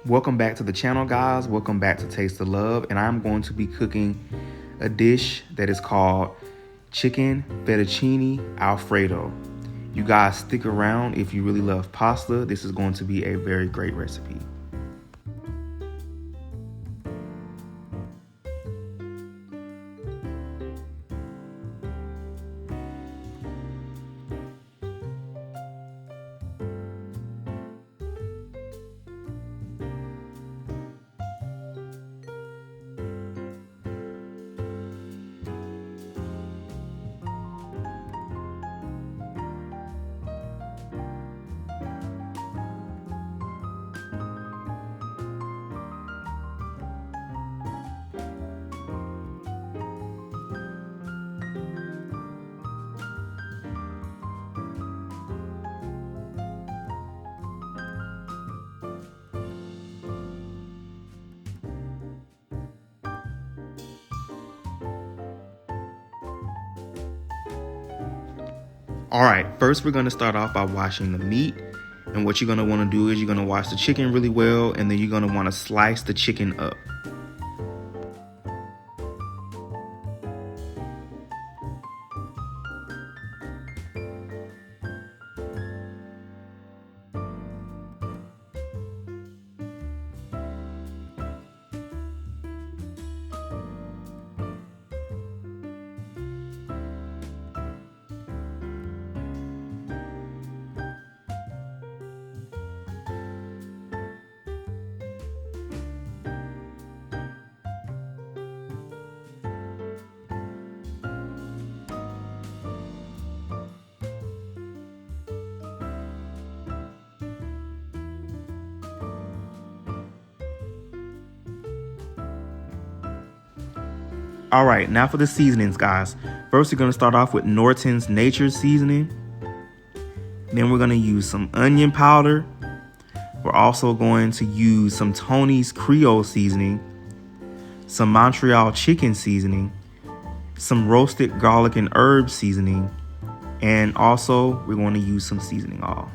Welcome back to the channel, guys. Welcome back to Taste of Love, and I'm going to be cooking a dish that is called chicken fettuccine Alfredo. You guys stick around if you really love pasta. This is going to be a very great recipe. All right, first we're going to start off by washing the meat. And what you're going to want to do is you're going to wash the chicken really well, and then you're going to want to slice the chicken up. All right, now for the seasonings, guys. First, we're going to start off with Nortin's Nature Seasoning. Then we're going to use some onion powder. We're also going to use some Tony's Creole seasoning, some Montreal chicken seasoning, some roasted garlic and herb seasoning, and also we're going to use some seasoning oil.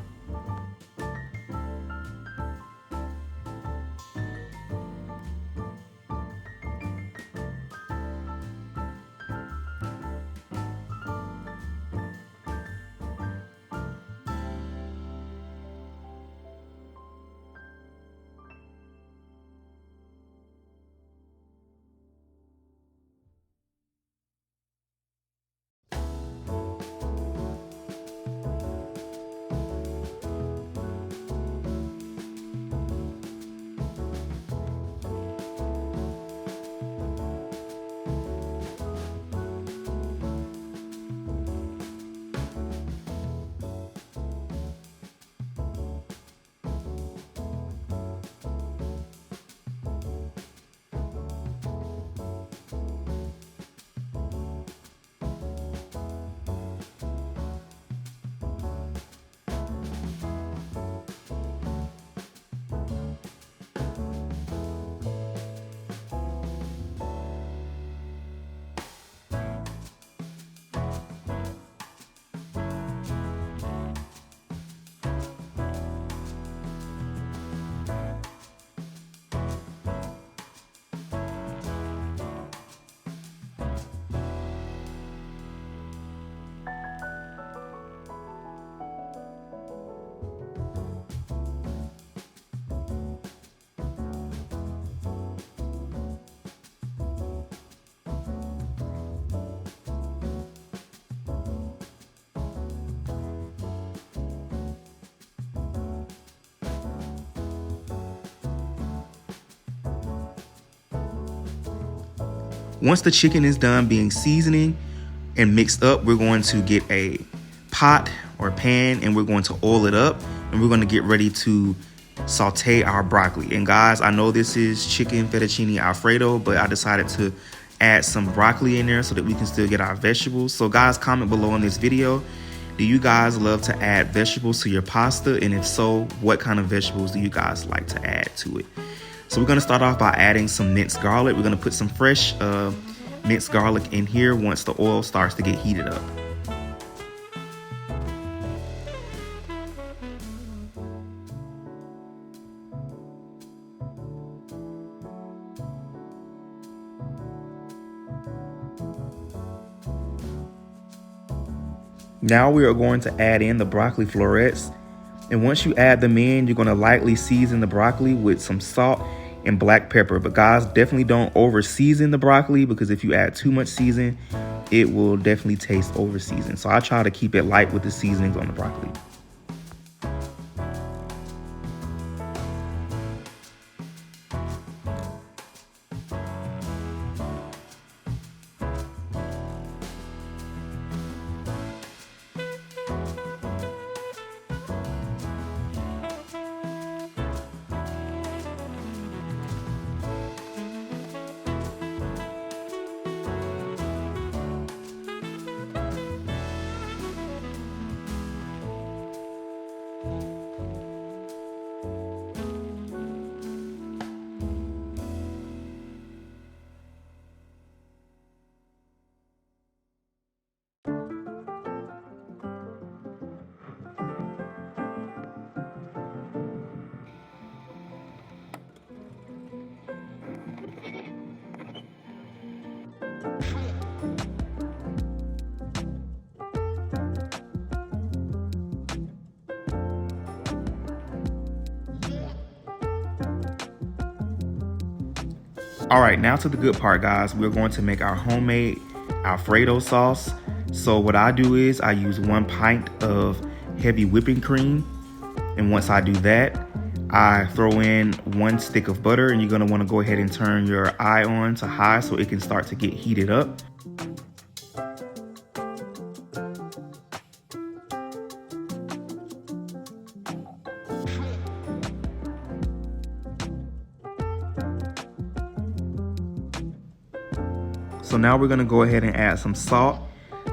Once the chicken is done being seasoning and mixed up, we're going to get a pot or pan and we're going to oil it up, and we're going to get ready to saute our broccoli. And guys, I know this is chicken fettuccine Alfredo, but I decided to add some broccoli in there so that we can still get our vegetables. So guys, comment below in this video, do you guys love to add vegetables to your pasta? And if so, what kind of vegetables do you guys like to add to it? So we're going to start off by adding some minced garlic. We're going to put some fresh minced garlic in here once the oil starts to get heated up. Now we are going to add in the broccoli florets. And once you add them in, you're gonna lightly season the broccoli with some salt and black pepper. But guys, definitely don't over season the broccoli, because if you add too much season, it will definitely taste over seasoned. So I try to keep it light with the seasonings on the broccoli. All right, now to the good part, guys. We're going to make our homemade Alfredo sauce. So what I do is I use 1 pint of heavy whipping cream. And once I do that, I throw in 1 stick of butter, and you're gonna wanna go ahead and turn your eye on to high so it can start to get heated up. So now we're gonna go ahead and add some salt,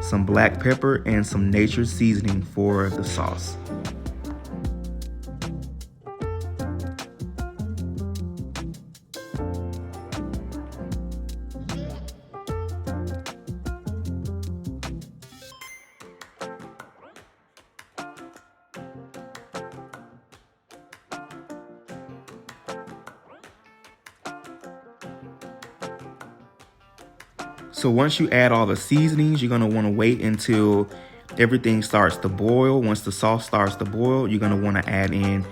some black pepper, and some nature's seasoning for the sauce. So once you add all the seasonings, you're gonna wanna wait until everything starts to boil. Once the sauce starts to boil, you're gonna wanna add in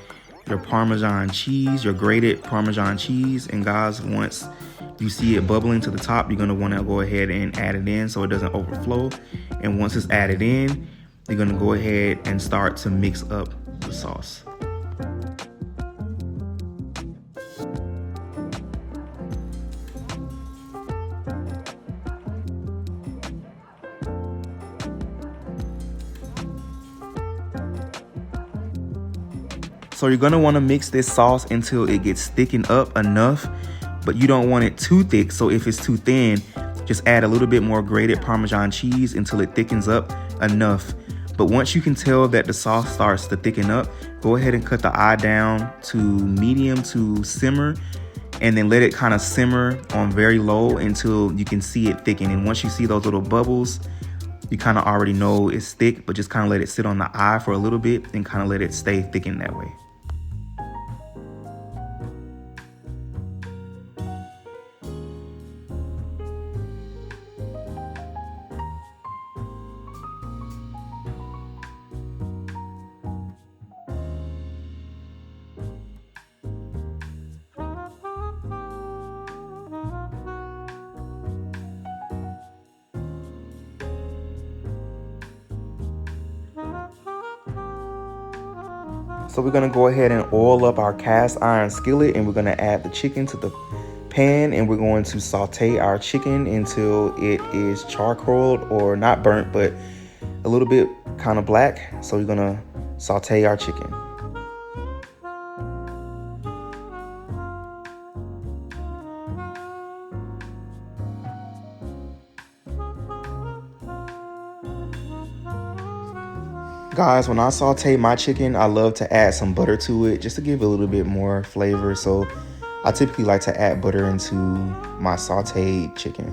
your Parmesan cheese, your grated Parmesan cheese. And guys, once you see it bubbling to the top, you're gonna wanna go ahead and add it in so it doesn't overflow. And once it's added in, you're gonna go ahead and start to mix up the sauce. So you're gonna wanna mix this sauce until it gets thickened up enough, but you don't want it too thick. So if it's too thin, just add a little bit more grated Parmesan cheese until it thickens up enough. But once you can tell that the sauce starts to thicken up, go ahead and cut the eye down to medium to simmer, and then let it kind of simmer on very low until you can see it thicken. And once you see those little bubbles, you kind of already know it's thick, but just kind of let it sit on the eye for a little bit and kind of let it stay thickened that way. So we're gonna go ahead and oil up our cast iron skillet, and we're gonna add the chicken to the pan, and we're going to saute our chicken until it is charcoaled, or not burnt, but a little bit kind of black. So we're gonna saute our chicken. Guys, when I saute my chicken, I love to add some butter to it just to give it a little bit more flavor. So I typically like to add butter into my sauteed chicken.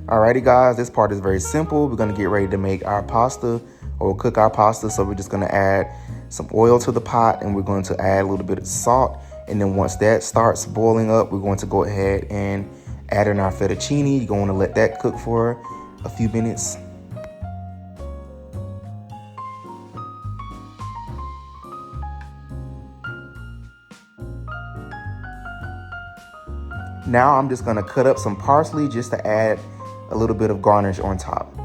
Alrighty guys, this part is very simple. We're gonna get ready to make our pasta or cook our pasta. So we're just gonna add some oil to the pot and we're going to add a little bit of salt. And then once that starts boiling up, we're going to go ahead and add in our fettuccine. You're going to let that cook for a few minutes. Now I'm just gonna cut up some parsley just to add a little bit of garnish on top.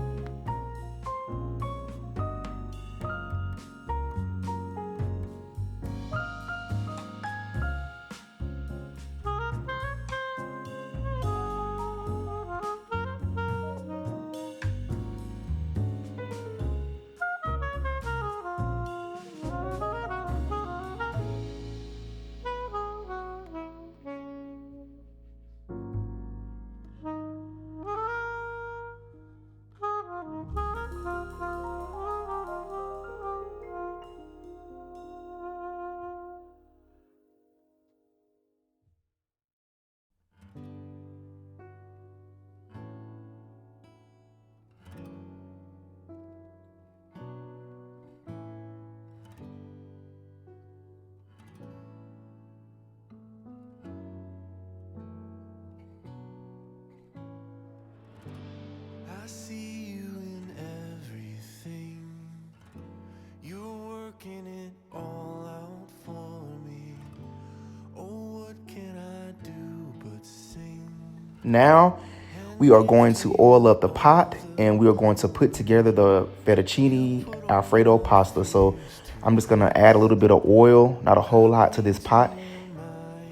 I see you in everything. You're working it all out for me. Oh, what can I do but sing? Now we are going to oil up the pot and we are going to put together the fettuccine Alfredo pasta. So I'm just gonna add a little bit of oil, not a whole lot, to this pot.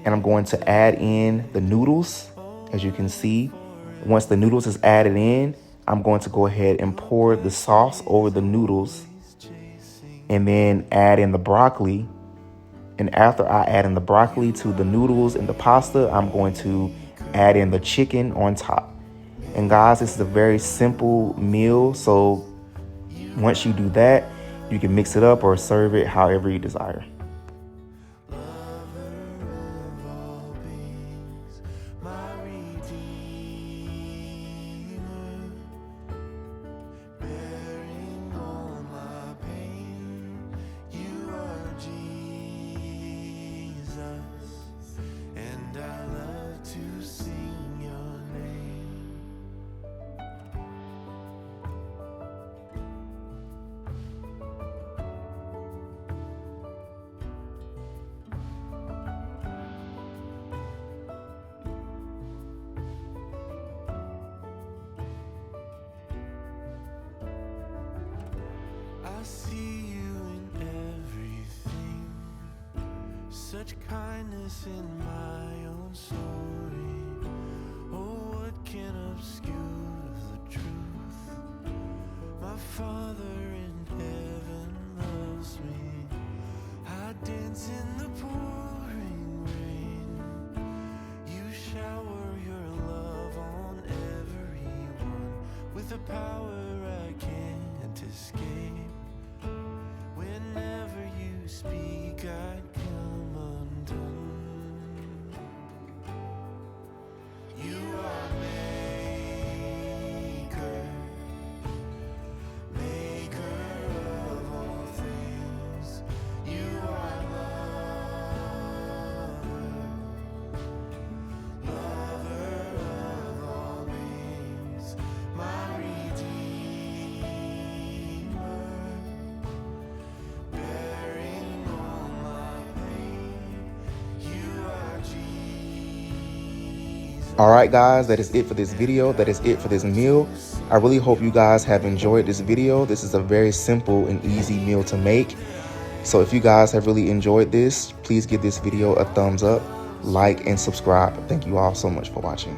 And I'm going to add in the noodles, as you can see. Once the noodles is added in, I'm going to go ahead and pour the sauce over the noodles and then add in the broccoli. And after I add in the broccoli to the noodles and the pasta, I'm going to add in the chicken on top. And guys, this is a very simple meal. So once you do that, you can mix it up or serve it however you desire. I see you in everything. Such kindness in my own story. Oh, what can obscure the truth? My Father in heaven loves me. I dance in the pouring rain. You shower your love on everyone with a power I can't escape. Whenever you speak, I come undone. You are maker of all things. You are lover of all beings, my Redeemer. All right, guys, that is it for this video. That is it for this meal. I really hope you guys have enjoyed this video. This is a very simple and easy meal to make. So if you guys have really enjoyed this, please give this video a thumbs up, like, and subscribe. Thank you all so much for watching.